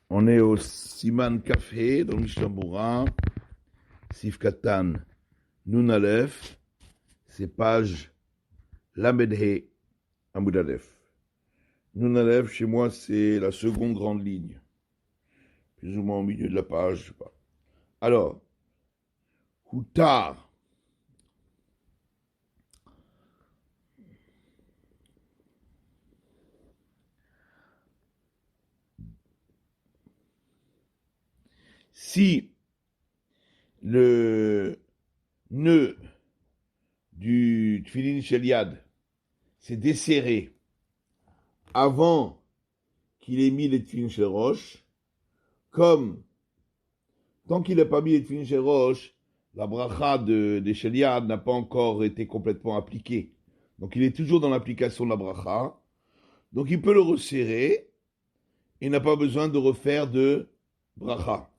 On est au Siman Kafé, dans le Mishnah Berurah, Sif Katan, Nun Aleph, c'est page Lamedhe Amud Aleph. Nun Aleph, chez moi, c'est la seconde grande ligne, plus ou moins au milieu de la page, je sais pas. Alors, Houtar. Si le nœud du Tfilin Sheliad s'est desserré avant qu'il ait mis les Tfilin Shel Rosh, comme tant qu'il n'a pas mis les Tfilin Shel Rosh, la bracha des Sheliad n'a pas encore été complètement appliquée. Donc il est toujours dans l'application de la bracha. Donc il peut le resserrer et n'a pas besoin de refaire de bracha.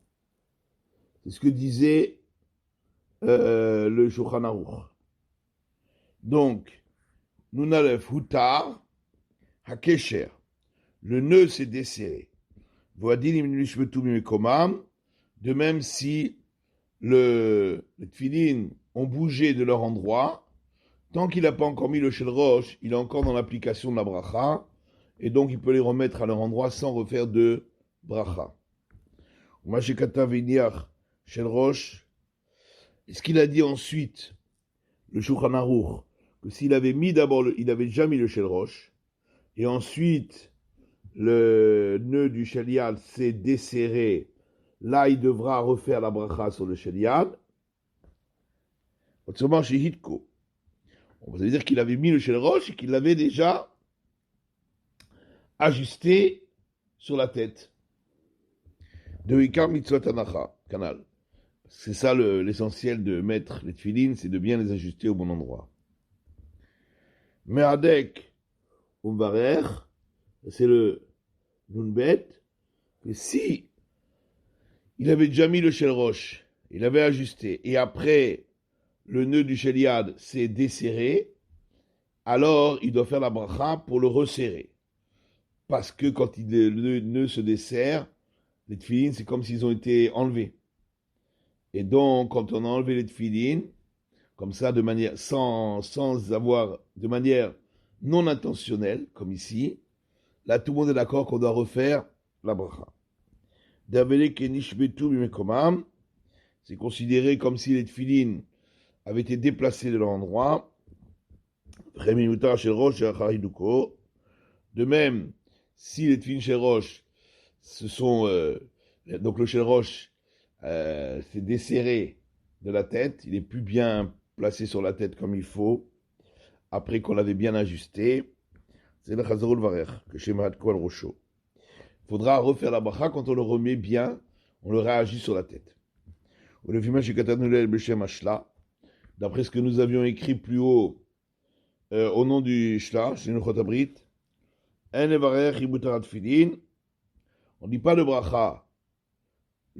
C'est ce que disait le Shulchan Aruch. Donc, Nun Aleph Hutar Hakesher. Le nœud s'est desserré. De même si les tfilin ont bougé de leur endroit, tant qu'il n'a pas encore mis le shel rosh, il est encore dans l'application de la bracha, et donc il peut les remettre à leur endroit sans refaire de bracha. Shel rosh. Est-ce qu'il a dit ensuite, le Shulchan Aruch, que s'il avait mis d'abord, il avait déjà mis le shel rosh, et ensuite le nœud du sheliad s'est desserré, là il devra refaire la bracha sur le sheliad. Autrement, chez Hitko, on va dire qu'il avait mis le shel rosh et qu'il l'avait déjà ajusté sur la tête. De Ikar Mitzvot Anacha, canal. C'est ça l'essentiel de mettre les tefilines, c'est de bien les ajuster au bon endroit. Me'adek Umvarer, c'est le Nunbet, que si il avait déjà mis le shel rosh, il avait ajusté, et après le nœud du sheliad s'est desserré, alors il doit faire la bracha pour le resserrer. Parce que quand le nœud se desserre, les tefilines, c'est comme s'ils ont été enlevés. Et donc, quand on a enlevé les tefilines, comme ça, de manière, sans avoir, de manière non intentionnelle, comme ici, là, tout le monde est d'accord qu'on doit refaire la bracha. C'est considéré comme si les tefilines avaient été déplacés de leur endroit. De même, si les tefilin shel rosh se sont, donc le shel rosh s'est desserré de la tête, il est plus bien placé sur la tête comme il faut, après qu'on l'avait bien ajusté, c'est le chazarul varer, que chez Mahat Kol Rosho. Il faudra refaire la bracha quand on le remet bien, on le réagit sur la tête. D'après ce que nous avions écrit plus haut, au nom du Shla, chez nous Chotabrit, on ne dit pas de bracha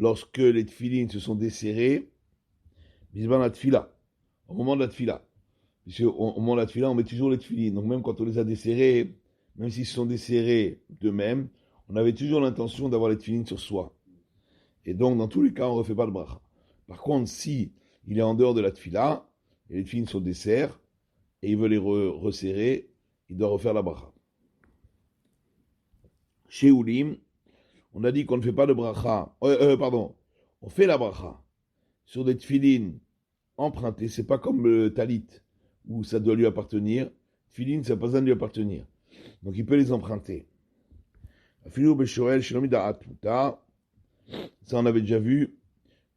lorsque les tefilines se sont desserrés, bisban la tefila, au moment de la tefila. Puisque au moment de la tefila, on met toujours les tefilines. Donc même quand on les a desserrés, même s'ils se sont desserrés d'eux-mêmes, on avait toujours l'intention d'avoir les tefilines sur soi. Et donc dans tous les cas, on ne refait pas le bracha. Par contre, si il est en dehors de la tefila, et les tefilines sont desserrés, et il veut les resserrer, il doit refaire la bracha. Chez Oulim, on a dit qu'on ne fait pas de bracha, on fait la bracha sur des tefilines empruntées, c'est pas comme le talit, où ça doit lui appartenir. Tefilines, ça n'a pas besoin de lui appartenir. Donc il peut les emprunter. Ça on avait déjà vu,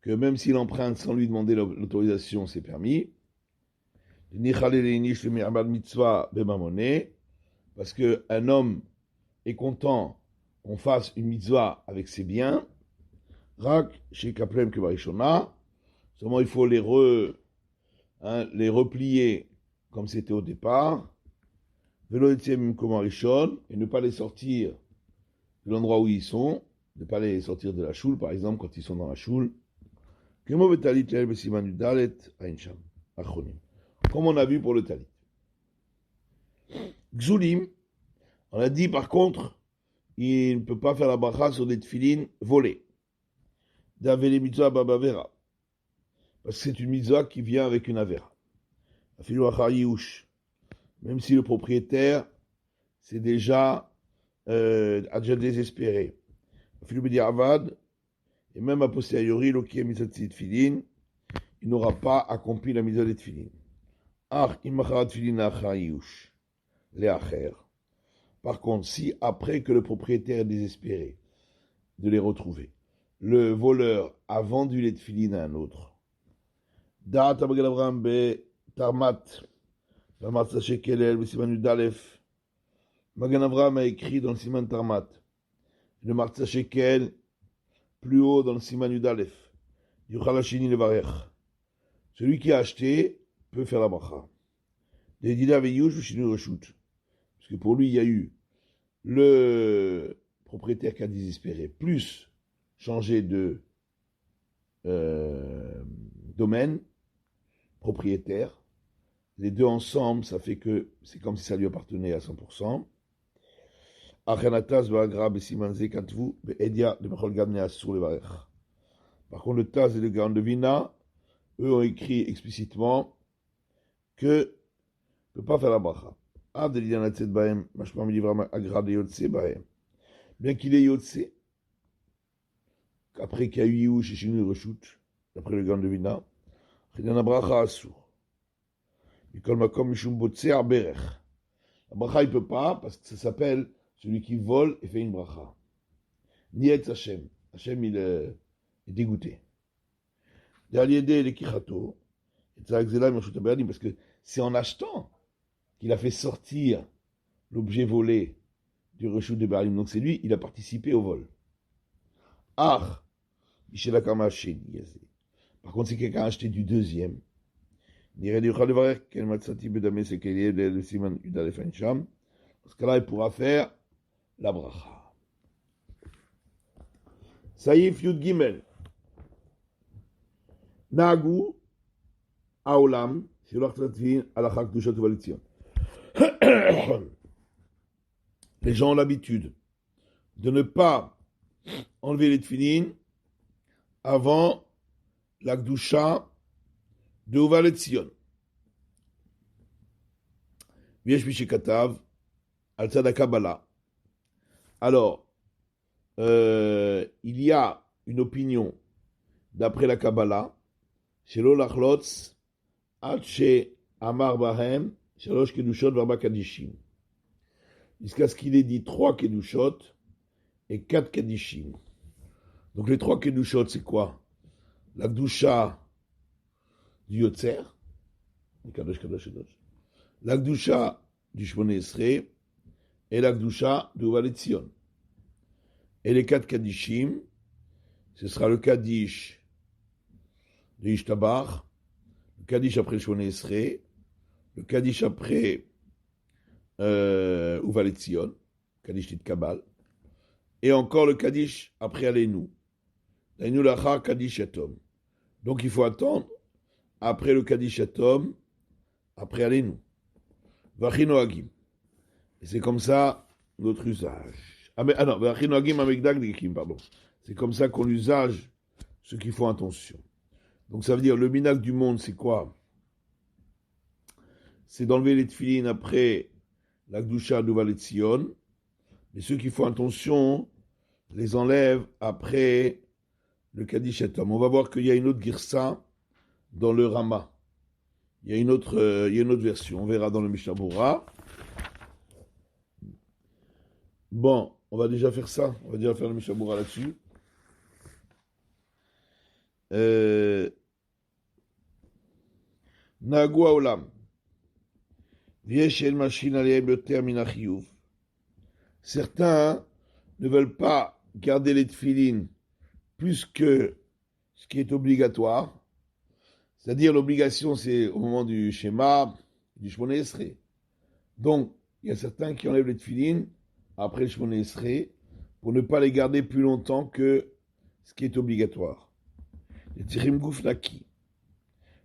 que même s'il emprunte sans lui demander l'autorisation, c'est permis. Parce qu'un homme est content qu'on fasse une mitzvah avec ses biens, rak chez Kaplem Kevarishona, seulement il faut les replier comme c'était au départ, et ne pas les sortir de l'endroit où ils sont, ne pas les sortir de la choule, par exemple, quand ils sont dans la choule, comme on a vu pour le talit. Gzulim, on a dit par contre il ne peut pas faire la bracha sur des tefilines volés. D'avele mitzvah babavera. Parce que c'est une mitzvah qui vient avec une avera. Afilu achar yiush. Même si le propriétaire a déjà désespéré. Afilu bedi avad. Et même a posteriori, lo qui est mitzvah tefilin, il n'aura pas accompli la mitzvah des tefilin. Ach imachar tefilin achar yiush. Les acher. Par contre, si après que le propriétaire est désespéré de les retrouver, le voleur a vendu les tefilines à un autre, Da'at Magen Avraham be Tarmat, Martsa Shekelel, be Siman Yudalef. Magen Avraham a écrit dans le Siman Tarmat, le Martsa Shekel, plus haut dans le Siman Yudalef, Yuchal Hashini Levarech. Celui qui a acheté peut faire la bracha. Des Dina Veyush ou Shinu Reshut. Parce que pour lui, il y a eu le propriétaire qui a désespéré, plus changer de domaine, propriétaire. Les deux ensemble, ça fait que c'est comme si ça lui appartenait à 100%. Par contre, le Taz et le Gaon de Vina, eux ont écrit explicitement que ne peut pas faire la bracha. Bien qu'il ait yotse, après qu'il y a eu Yiouch et Shinu Reshut, d'après le Gaon de Vina, il y a une bracha assour. La bracha, il ne peut pas, parce que ça s'appelle celui qui vole et fait une bracha. Niet Hashem. Hashem, il est dégoûté. Derrière les kichato, parce que c'est en achetant qu'il a fait sortir l'objet volé du reshut de Barim. Donc c'est lui, il a participé au vol. Par contre, si quelqu'un a acheté du deuxième, dans ce cas-là, il pourra faire la bracha. Saïf Yud Gimel. Nagu Aolam, les gens ont l'habitude de ne pas enlever les tefilin avant la Gdusha de Uva Letzion. Viesh Mishikatav, al Tzad Kabbalah. Alors, il y a une opinion d'après la Kabbalah, Shelo Lachlotz, Ad She Amar Bahem, Shalosh Kedushot Varba Kadishim. Jusqu'à ce qu'il ait dit 3 Kedushot et 4 Kadishim. Donc les 3 Kedushot, c'est quoi? La Gdusha du Yotzer, Kadosh Kadosh Kadosh, la Gdusha du Shmoneh Esrei et la Gdusha de Uva Letzion. Et les 4 Kadishim, ce sera le Kaddish de Ishtabach, le Kaddish après le Shmoneh Esrei, le Kaddish après Uva Letzion, Kaddish Tit Kabal, et encore le Kaddish après Aleinu. Aleinu Lachar Kaddish Yatom. Donc il faut attendre après le Kaddish Yatom, après Aleinu. Vachino Hagim. Et c'est comme ça notre usage. Non, Vachino Hagim Amegdag Dikim, pardon. C'est comme ça qu'on usage ceux qui font attention. Donc ça veut dire le minag du monde, c'est quoi? C'est d'enlever les tefilines après la Gdusha d'Uva Letzion. Mais ceux qui font attention les enlèvent après le Kaddish Yatom. On va voir qu'il y a une autre girsa dans le Rama. Il y a une autre version. On verra dans le Mishnah Bora. Bon, on va déjà faire ça. On va déjà faire le Mishnah Bora là-dessus. Nagu Haolam. Certains ne veulent pas garder les tefilines plus que ce qui est obligatoire. C'est-à-dire l'obligation, c'est au moment du schéma, du Shmoneh Esrei. Donc, il y a certains qui enlèvent les tefilines après le Shmoneh Esrei pour ne pas les garder plus longtemps que ce qui est obligatoire. Les Tzirim Gouf Naki.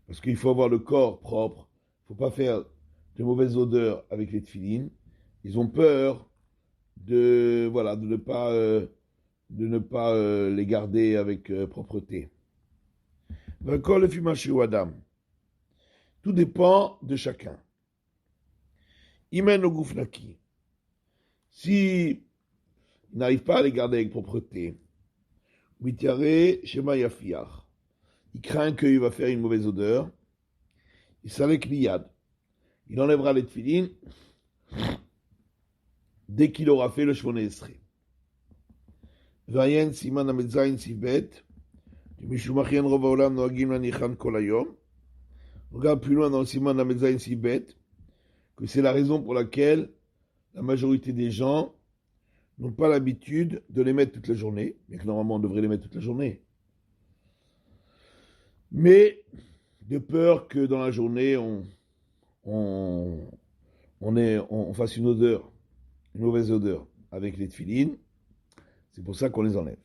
Parce qu'il faut avoir le corps propre. Il ne faut pas faire de mauvaises odeurs avec les tefilines. Ils ont peur de ne pas les garder avec propreté. V'akol lefi ma sheu Adam. Tout dépend de chacun. Imen au guf naki. Si il n'arrive pas à les garder avec propreté, Mitiare shema yafiach. Il craint qu'il va faire une mauvaise odeur. Il salek miyad. Il enlèvera les tefilines dès qu'il aura fait le shmone esrei. Vayen siman ametzayin sibet. Mishumachien rov haolam noagim lanichan kol hayom. Regarde plus loin dans le siman ametzayin sibet que c'est la raison pour laquelle la majorité des gens n'ont pas l'habitude de les mettre toute la journée, mais que normalement on devrait les mettre toute la journée. Mais de peur que dans la journée on fasse une odeur, une mauvaise odeur avec les tefilines, c'est pour ça qu'on les enlève.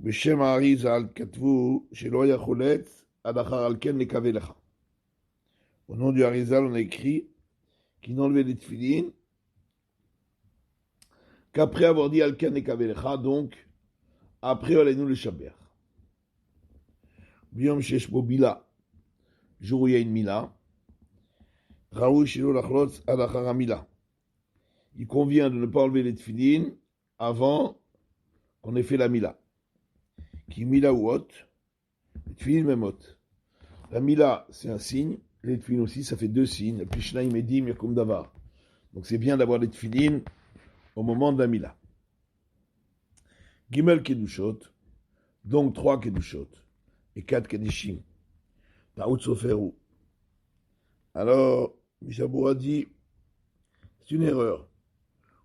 Beshem Ha'arizal katvu shelo yacholetz ad achar al ken nekave lecha. Au nom du Harizal, on a écrit qu'il n'enlevait les tefilines qu'après avoir dit al ken nekave lecha, donc après allez-nous le shaber. Biom shesh bo bila, jour où il y a une mila, raoui shelo lachlotz ad achar hamila. Il convient de ne pas enlever les tefilines avant qu'on ait fait la mila. Qui mila ou hot, les tefilines même hot. La mila, c'est un signe, les tefilines aussi, ça fait deux signes. Pishnaim edim yakum davar. Donc c'est bien d'avoir les tefilines au moment de la mila. Gimel kedushot, donc 3 kedushot et 4 kedishim. Taout soferu. Alors, Mishabur a dit, c'est une erreur.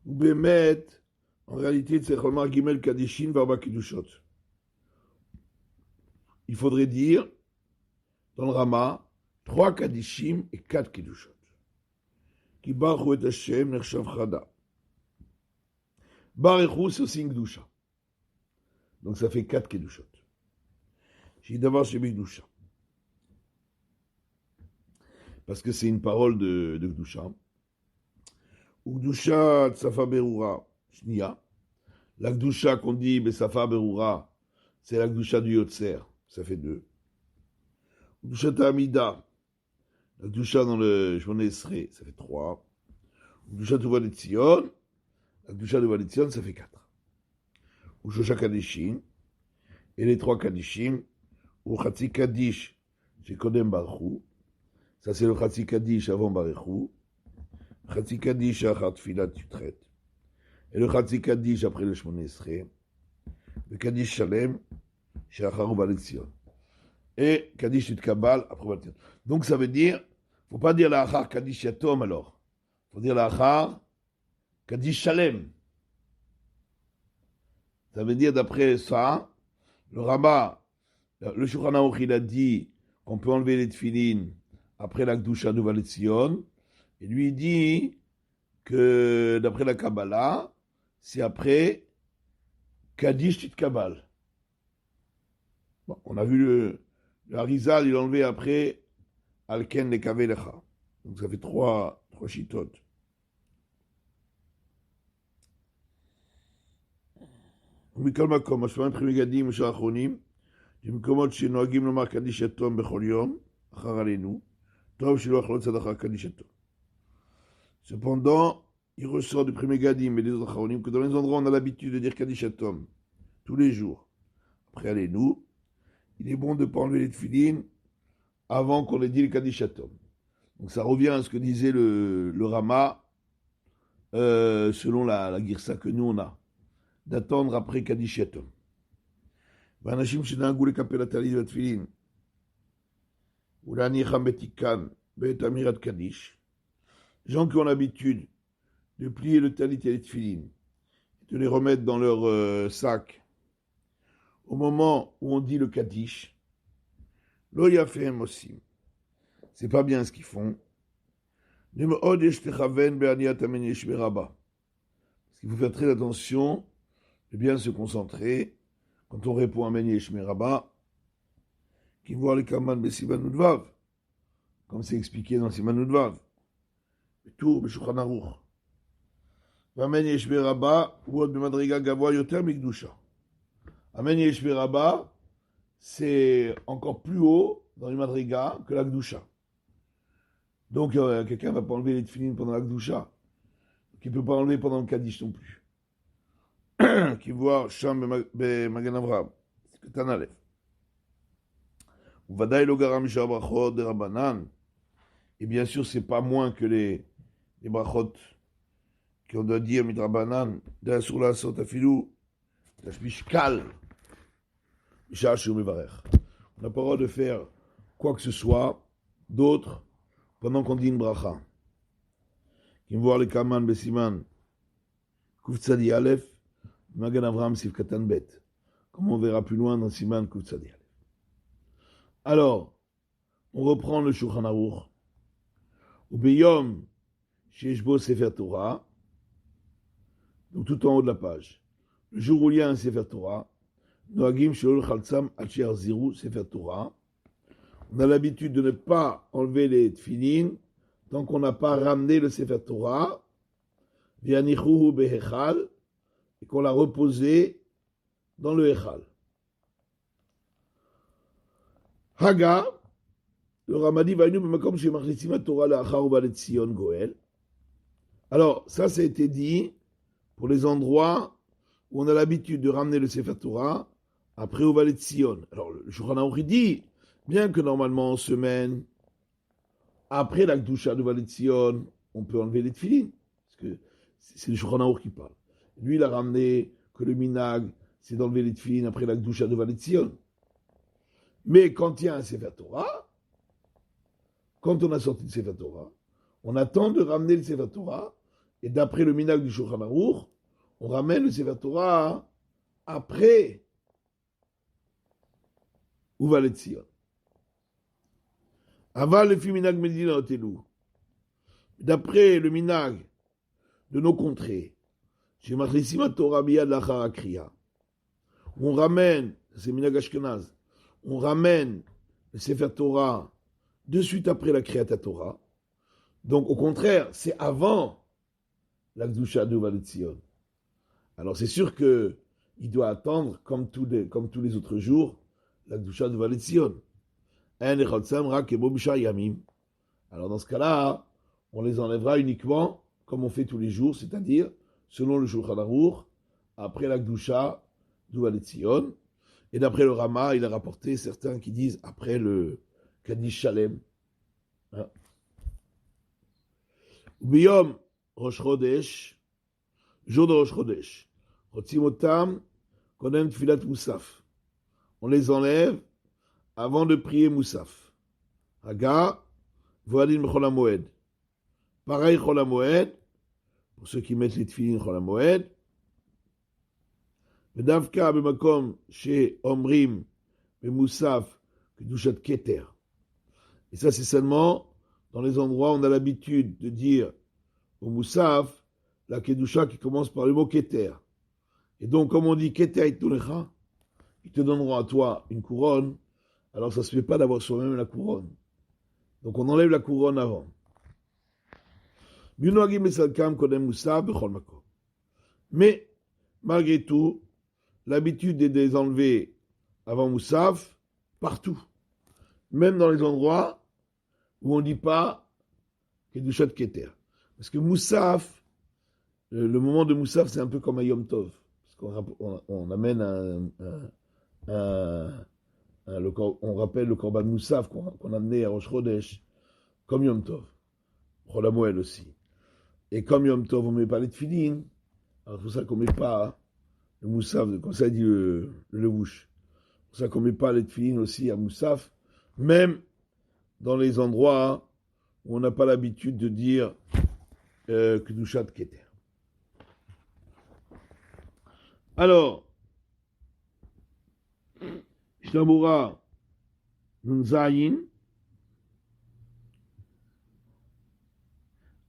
Ou bemet, en réalité, c'est Cholmar Gimel Kadishin Varba Kedushot. Il faudrait dire, dans le Rama, 3 Kadishim et 4 Kedushot. Ki Baruch et Hashem Nershav Chada. Baruch c'est aussi une Kedusha. Donc ça fait 4 Kedushot. Shidavar Shemi Kedusha. Parce que c'est une parole de Kedusha. Ukdusha Tsafa Berura Shnia. La Kedusha qu'on dit Besafa Berura, c'est la Kedusha du Yotzer, ça fait 2. Ukdusha Ta'amida, la Kedusha dans le Shmone Esrei, ça fait 3. Ukdusha Tuva de Tzion, la Kedusha de Tzion, ça fait 4. Ushosha Kadishim, et les 3 Kadishim, Uchatzi Kadish, chez Kodem Baruch, ça c'est le Chatzi Kadish avant Baruch, Chatzi Kadish achar Tfilat Yutret. Et le Chatzi Kadish après le Shmone Esrei. Le Kadish Shalem, chez Achar Ubaletzion. Et Kadish Yutkabal après Ubaletzion. Donc ça veut dire, il ne faut pas dire la Achar Kadish Yatom alors. Il faut dire la Achar Kadish Shalem. Ça veut dire d'après ça, le Rama, le Shulchan Aruch, il a dit qu'on peut enlever les tefilines après la Kedusha d'Ubaletzion. Et lui, il dit que d'après la Kabbalah, c'est après Kadish Titkabal. Bon, on a vu le Harizal, il a enlevé après Alken Nekave Lecha. Donc ça fait 3 chitotes. ומכל מקום, השמיים פרימיגדים ושאר האחרונים, במקומות שנוהגים לומר קדיש יתום בכל יום, אחר עלינו, טוב שלא יחלוץ עד אחר קדיש יתום. Cependant, il ressort du premier Gadim et des autres Acharonim que dans les endroits où on a l'habitude de dire Kaddish Atom tous les jours, après allez-nous, il est bon de ne pas enlever les tefilines avant qu'on ait dit le Kaddish Atom. Donc ça revient à ce que disait le Rama selon la girsa que nous on a, d'attendre après Kaddish Atom. ואנשים שנהגו לקפל הטלית והתפילין ולהניחם בתיקן בעת אמירת קדיש, gens qui ont l'habitude de plier le talit et les tefilines, de les remettre dans leur sac au moment où on dit le Kaddish, lo yafem aussi. C'est pas bien ce qu'ils font. Parce qu'il faut faire très attention de bien se concentrer quand on répond à Meni Eshmeraba, qui voit les Kaman Besivan Udvav, comme c'est expliqué dans Siman Udvav. Tout, Beshulchan Aruch. Amen Yesh Beraba, ou autre Madriga Gavoa Yoter Mikdusha. Amen Yesh Beraba, c'est encore plus haut dans les Madriga que la Gdusha. Donc quelqu'un ne va pas enlever les tefilines pendant la Gdusha, qui ne peut pas enlever pendant le Kaddish non plus. Qui voit Sham Magan Avraham, c'est que t'en enlèves. Ou Vadaï Logara Misha Brachot de Rabbanan, et bien sûr, c'est pas moins que les brachot qu'on doit dire midrabanan, sur la sot afilou, tashbish kal, misha mevarer. On n'a pas le droit de faire quoi que ce soit d'autre pendant qu'on dit une bracha. Qui me voit les kaman besiman, kuf tzadi alef, magan avram sif katan bet. Comme on verra plus loin dans siman kuf tzadi alef. Alors, on reprend le Shulchan Aruch. Ou beyom, sheshbo sefer Torah, donc tout en haut de la page. Le jour où il y a un Sefer Torah, Noagim Sholol Chaltsam Hacher Ziru Sefer Torah, on a l'habitude de ne pas enlever les tfilin tant qu'on n'a pas ramené le Sefer Torah, Vianichuhu Behechal, et qu'on l'a reposé dans le Echal. Haga, le Ramadi va nous comme chez Marlitzima Torah la Acharouba Tzion Goel. Alors, ça a été dit pour les endroits où on a l'habitude de ramener le Sefer Torah après au Valet Sion. Alors, le Shulchan Aruch dit, bien que normalement en semaine, après la Gdusha de Valet Sion, on peut enlever les tefilines, parce que c'est le Shulchan Aruch qui parle. Lui, il a ramené que le minag, c'est d'enlever les tefilines après la Gdusha de Valet Sion. Mais quand il y a un Sefer Torah, quand on a sorti le Sefer Torah, on attend de ramener le Sefer Torah, et d'après le minag du Shulchan Aruch, on ramène le Sefer Torah après Uvalet Sion. Aval le minag Medina Otelu. D'après le minag de nos contrées, chez Matrissima Torah Biyad Lachar Akriya, on ramène, c'est minag Ashkenaz, on ramène le Sefer Torah de suite après la Kriyat Torah. Donc au contraire, c'est avant la Gdusha de Uvalet Sion. Alors c'est sûr qu'il doit attendre, comme tous les autres jours, la Gdusha de Valet Sion. Alors dans ce cas-là, on les enlèvera uniquement, comme on fait tous les jours, c'est-à-dire, selon le Shulchan Aruch, après la Gdusha de Valet Sion. Et d'après le Rama, il a rapporté certains qui disent après le Kaddish Shalem. Ubiyom Rosh Chodesh, jour de Rosh Chodesh. Rotzimotam, Kodem Tfilat Moussaf. On les enlève avant de prier Moussaf. Haga, Voadim Chol HaMoed. Pareil Chol HaMoed, pour ceux qui mettent les tefilin Chol HaMoed. Vedavka b'makom chez Omrim Moussaf, Kedushat Keter. Et ça, c'est seulement dans les endroits où on a l'habitude de dire au Moussaf la Kedusha qui commence par le mot Keter. Et donc, comme on dit, Keter Itulecha, ils te donneront à toi une couronne, alors ça ne se fait pas d'avoir soi-même la couronne. Donc, on enlève la couronne avant. Mais, malgré tout, l'habitude est de les enlever avant Moussaf, partout. Même dans les endroits où on ne dit pas Kedushat Keter. Parce que Moussaf, le moment de Moussaf, c'est un peu comme un Yom Tov. On amène on rappelle le Korban Moussaf qu'on a amené à Rosh Chodesh, comme Yom Tov. Chol HaMoed aussi. Et comme Yom Tov, on ne met pas les tefilin, alors c'est pour ça qu'on ne met pas le Moussaf, comme ça dit le Levouche. C'est pour ça qu'on ne met pas les tefilin aussi à Moussaf, même dans les endroits où on n'a pas l'habitude de dire Kedushat Keter. Alors, Shlamura Nunzayin,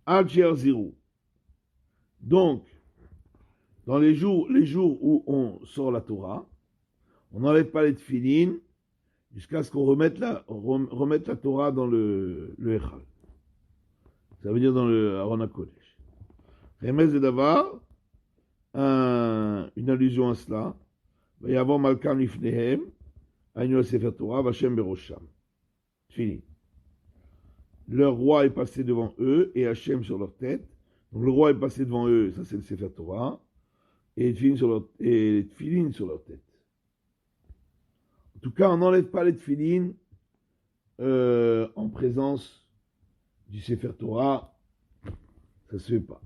Al-Cher Zirou. Donc, dans les jours où on sort la Torah, on n'enlève pas les tefilin jusqu'à ce qu'on remette la Torah dans le Echal. Ça veut dire dans le Aron HaKodesh. Remez de Davar, une allusion à cela. Va y avoir Malkan Lifnehem, Aïnou Sefer Torah, Vachem Berosham. Fini. Leur roi est passé devant eux et Hachem sur leur tête. Donc le roi est passé devant eux, ça c'est le Sefer Torah, et les tefilines sur leur tête. En tout cas, on n'enlève pas les tefilines en présence du Sefer Torah, ça ne se fait pas.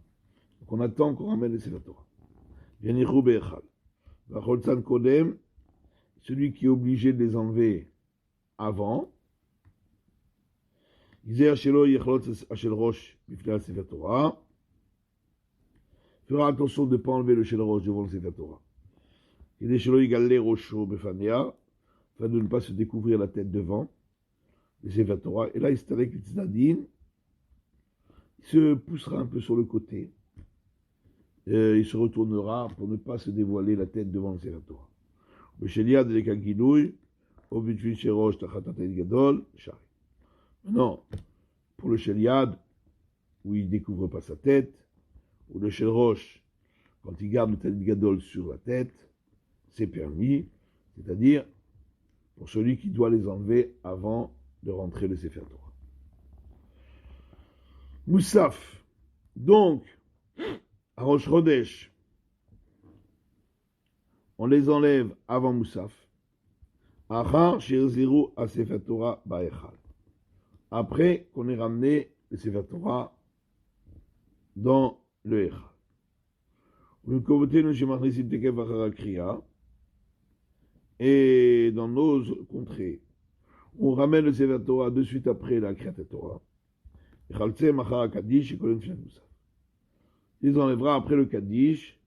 Donc on attend qu'on ramène le Sefer Torah. Yanichou Be'echal. Vacholzan Kodem, celui qui est obligé de les enlever avant. Izer Shelo Yechlotz Ashel Rosh Bifnei Sefer Torah. Fera attention de ne pas enlever le Shel Rosh devant le Sefer Torah. Izer Shelo Yigaleh Rosho Befania, afin de ne pas se découvrir la tête devant le Sefer Torah. Et là, il se avec Tzadin, il se poussera un peu sur le côté. Il se retournera pour ne pas se dévoiler la tête devant le Sefer Torah. Le Sheliad de Lekagidouy, au Bitvin Sherosh Tachatatet Gadol, Shari. Non, pour le Sheliad, où il ne découvre pas sa tête, ou le Shel Rosh, quand il garde le tête Gadol sur la tête, c'est permis, c'est-à-dire pour celui qui doit les enlever avant de rentrer le Sefer Torah. Moussaf, donc, à Rosh Chodesh, on les enlève avant Moussaf. Achar Shirziru à Sefer Torah Ba'echal. Après qu'on ait ramené le Sefer Torah dans le Echal. Et dans nos contrées, on ramène le Sefer Torah de suite après la Kriyat Torah. Il les enlèvera après le Kaddish,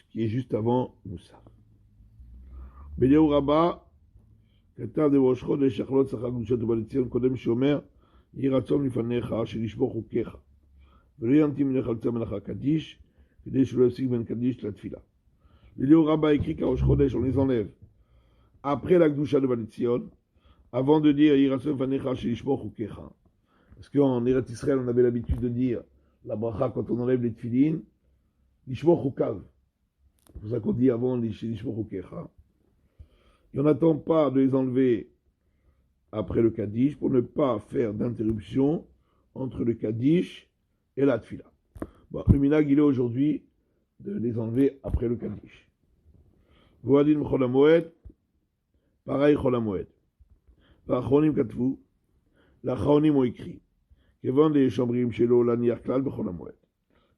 qui est juste avant Moussaf. Beliou Rabba, כתב דראש חודש שחלות שכר קדושת ובא לציון קודם שאומר יהי רצון לפניך שנשמור חוקיך ולא ינתים מלך על מלאכה קדיש כדי שלא יפסיק בין קדיש לתפילה. Léo Rabba écrit qu'à Rosh Chodesh on les enlève après la Kedusha de Balitzion avant de dire Yhi Ratzon Fanecha Shelishmor Chukecha. Parce qu'en Eretz Israël on avait l'habitude de dire la bracha quand on enlève les tefilin Lishmor Chukav. C'est pour ça qu'on dit avant Lishmor Chukecha. Et on n'attend pas de les enlever après le Kaddish pour ne pas faire d'interruption entre le Kaddish et la Tfila. Bon, le minag, il est aujourd'hui de les enlever après le Kaddish. Voadin Chol HaMoed, pareil Chol HaMoed. L'Achronim Katvu, l'Achronim ont écrit Kevon des Chambrim Shelo Laniar Klal Bechol HaMoed.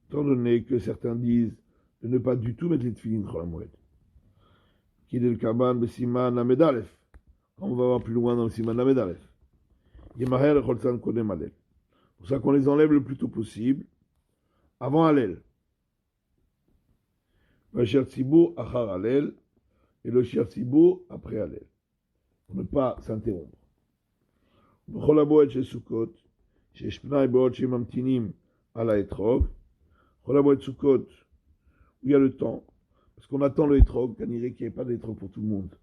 Étant donné que certains disent de ne pas du tout mettre les tefilin Chol HaMoed. Kidel Kaban Besiman Lamed Aleph. On va voir plus loin dans le Siman Lamed Aleph. Yemaher Cholzan Kodem Alel. C'est pour ça qu'on les enlève le plus tôt possible, avant Alel. Le Shir Tzibur Achar Alel et le Shir Tzibur après Alel. Pour ne pas s'interrompre. Bechol HaMoed Shel Sukkot, Shesh Pnai Be'od Shemamtinim Ala Etrog. Bechol HaMoed Sukkot, où il y a le temps. Parce qu'on attend le hétrog, qu'il n'y ait pas d'hétrog pour tout le monde.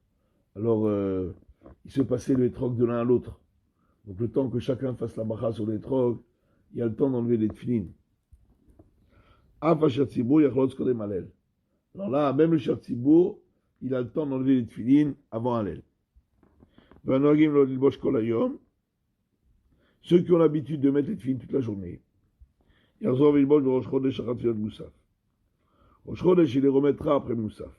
Alors, il se passait le hétrog de l'un à l'autre. Donc, le temps que chacun fasse la bracha sur le hétrog, il y a le temps d'enlever les tefilin. Alors là, même le Shir Tzibur, il a le temps d'enlever les tefilin avant Hallel. Ceux qui ont l'habitude de mettre les tefilin toute la journée, Rosh Chodesh, il les remettra après Moussaf.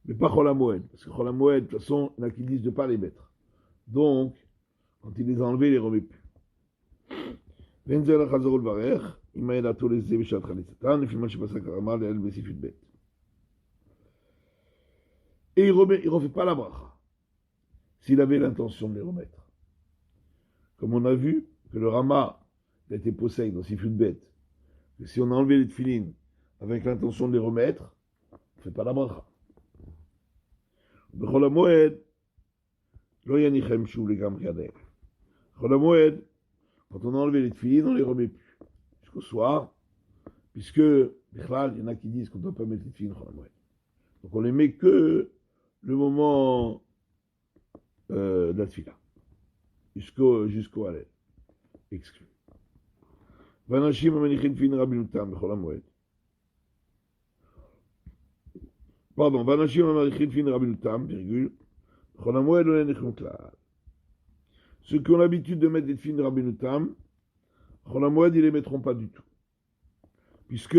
Mais pas Chol HaMoed, parce que Chol HaMoed, de toute façon, il y en a qui disent de ne pas les mettre. Donc, quand il les a enlevés, il ne les remet plus. Et il ne refait pas la bracha, s'il avait l'intention de les remettre. Comme on a vu que le Rama a été possède dans Sifut Bet, que si on a enlevé les tefilin avec l'intention de les remettre, on ne fait pas la bracha. Bechol HaMoed, lo yanichem shuv legamri adek. Bechol HaMoed, quand on a enlevé les tefilin, on ne les remet plus. Jusqu'au soir, puisque, Bichlal, il y en a qui disent qu'on ne doit pas mettre les tefilin Bechol HaMoed. Donc on les met que le moment de la tefila, jusqu'au Hallel, exclu. ואנשים המניחים תפילין רבנותם בחול המועד. Pardon, ואנשים המניחים תפילין רבנותם, virgule, בחול המועד לא יניחים כלל. Ceux qui ont l'habitude de mettre des tefilines Rabbeinu Chol HaMoed, ils ne les mettront pas du tout. Puisque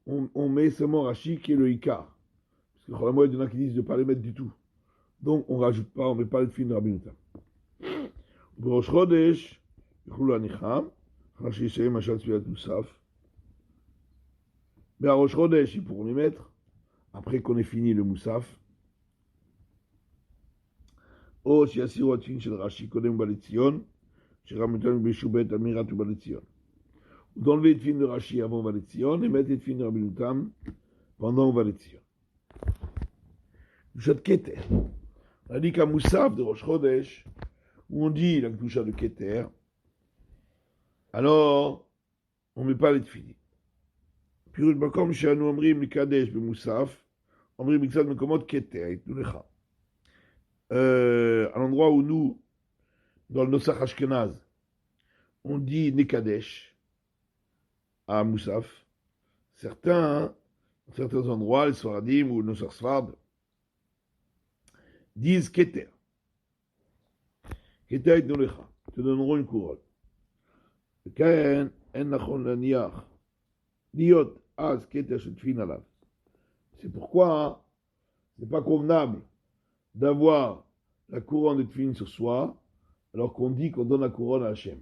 on met seulement Rashi qui est le Ikar. Parce que Chol HaMoed, il y en a qui disent de ne pas les mettre du tout. Donc on ne rajoute pas, on ne met pas les tefilines Rabbeinu Tam. Rosh Chodesh, יוכלו להניחם, אחר שיסיים משל תפילת מוסף. בראש חודש, ils pourront les mettre, après qu'on ait fini le מוסף. או שיסירו התפילין של רש"י קודם ובא לציון, שרבנותם ביישו בית אמירת ובא לציון. Ou d'enlever les tefilines de Rashi avant ובא לציון, et mettre les tefilines de Rabbeinu Tam pendant ובא לציון. Kedushat Keter. On a dit qu'à Moussaf de Rosh Chodesh, où on dit la Kedusha de Keter, alors on ne met pas les tefilines. Puis comme chez nous omrim l'ikadesh b'Moussaf, omrim l'ikzad mekomot Keter, et nous lecha. À l'endroit où nous, dans le Nosach Ashkenaz, on dit Nekadesh à Moussaf, certains endroits, les Sfaradim ou le Nosach Sfard, disent Keter. Keter et Nolecha, te donneront une couronne. Kaen en nachon laniach, liot az Keter shetfin alav. C'est pourquoi c'est pas convenable d'avoir la couronne de tefilin sur soi, alors qu'on dit qu'on donne la couronne à Hachem.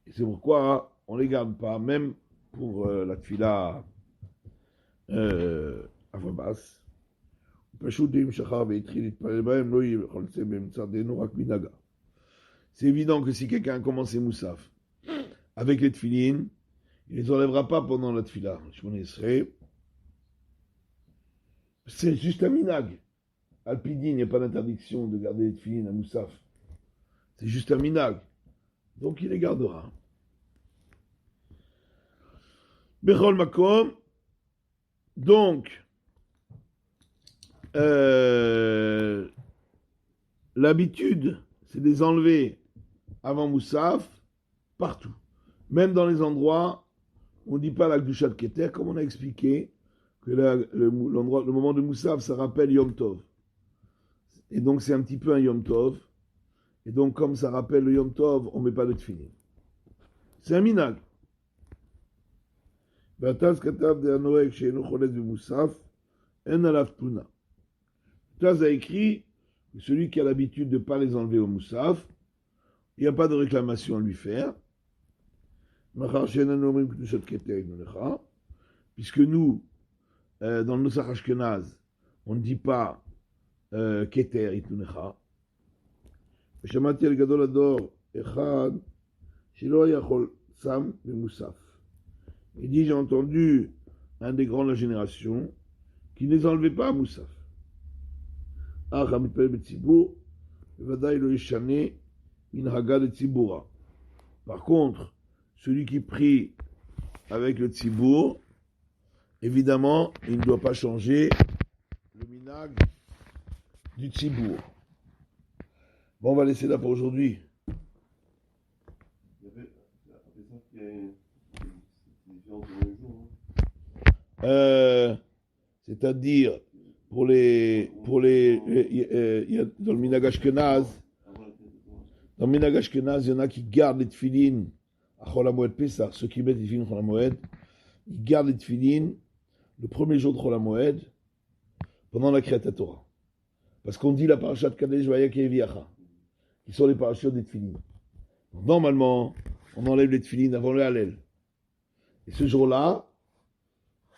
Et c'est pourquoi on ne les garde pas, même pour la tefila à voix basse. C'est évident que si quelqu'un a commencé Moussaf avec les tefilin, il ne les enlèvera pas pendant la tefila. C'est juste un minag. Alpidine, il n'y a pas d'interdiction de garder les tefilin à Moussaf. C'est juste un minag. Donc il les gardera. Bechol Makom. Donc, l'habitude, c'est de les enlever avant Moussaf, partout. Même dans les endroits où on ne dit pas la Kedushat Keter, comme on a expliqué, que le moment de Moussaf, ça rappelle Yom Tov. Et donc c'est un petit peu un Yom Tov. Et donc comme ça rappelle le Yom Tov, on ne met pas de tefilin. C'est un minag. Taz katav de Anoek she'enu cholet b'Moussaf, en alav tuna. Taz a écrit que celui qui a l'habitude de ne pas les enlever au Moussaf, il n'y a pas de réclamation à lui faire. Puisque nous, dans le Nosach Ashkenaz, on ne dit pas Keter Itnunecha. ושמעתי על גדול הדור אחד שלא היה יכול שם במוסף. Il dit, j'ai entendu un des grands de la génération qui ne les enlevait pas à Moussaf. אך המתפלל בציבור, בוודאי לא ישנה מנהגה לציבורה. Par contre, celui qui prie avec le tzibour, évidemment, il ne doit pas changer le minag du tzibour. Bon, on va laisser là pour aujourd'hui. C'est-à-dire, dans le minag Ashkenaz, il y en a qui gardent les tefilin à Chol HaMoed Pesach, ceux qui mettent les tefilin Chol HaMoed, ils gardent les tefilin le premier jour de Chol HaMoed pendant la Kriyat Torah. Parce qu'on dit la parashat Kadesh Vaya Keviacha, qui sont les parachutes des tefilin. Normalement, on enlève les tefilin avant le Hallel. Et ce jour-là,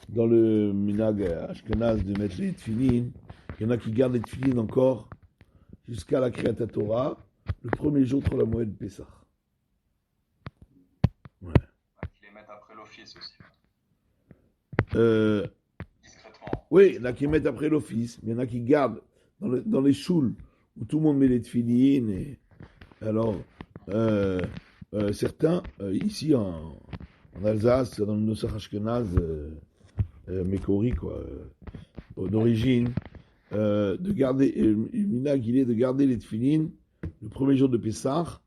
dans le minag Ashkenaz de mettre les tefilin, il y en a qui gardent les tefilin encore jusqu'à la Kriyat Torah, le premier jour de Chol HaMoed Pesach. Ouais. Qui les mettent après l'office aussi. Discrètement. Oui, il y en a qui mettent après l'office, mais il y en a qui gardent dans les choules où tout le monde met les tefilin. Et alors, certains, ici en Alsace, dans le Nosach Ashkenaz, Mekori, quoi, d'origine, de garder, le minag, il est de garder les tefilin le premier jour de Pessah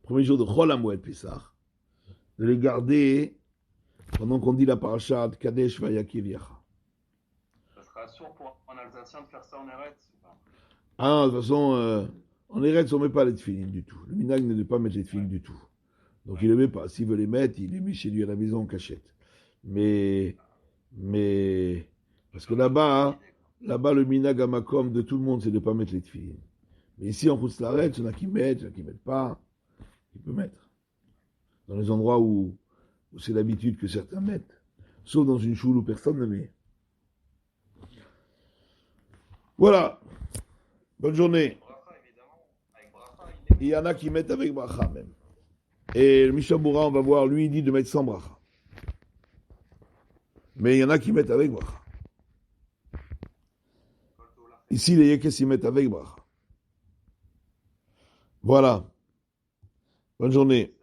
premier jour de Chol HaMoed Pessah, de les garder pendant qu'on dit la paracha de Kadesh Vayakil Yacha. Ça sera sûr pour un Alsacien de faire ça en Eretz ou pas? Ah, de toute façon, en Eretz, on ne met pas les tefilines du tout. Le minag n'est de pas mettre les tefilines du tout. Donc il ne les met pas. S'il veut les mettre, il les met chez lui à la maison en cachette. Mais, parce que là-bas, le minag à Makom de tout le monde, c'est de ne pas mettre les tefilines. Mais ici, en Khutz Laaretz, il y en a qui mettent, il y en a qui ne mettent pas. Il peut mettre. Dans les endroits où c'est l'habitude que certains mettent. Sauf dans une choule où personne ne met. Voilà. Bonne journée. Bracha, évidemment. Avec Bracha, Il y en a qui mettent avec bracha même. Et le Mishabura, on va voir, lui, il dit de mettre sans bracha. Mais il y en a qui mettent avec bracha. Ici, les Yekes, ils mettent avec bracha. Voilà. Bonne journée.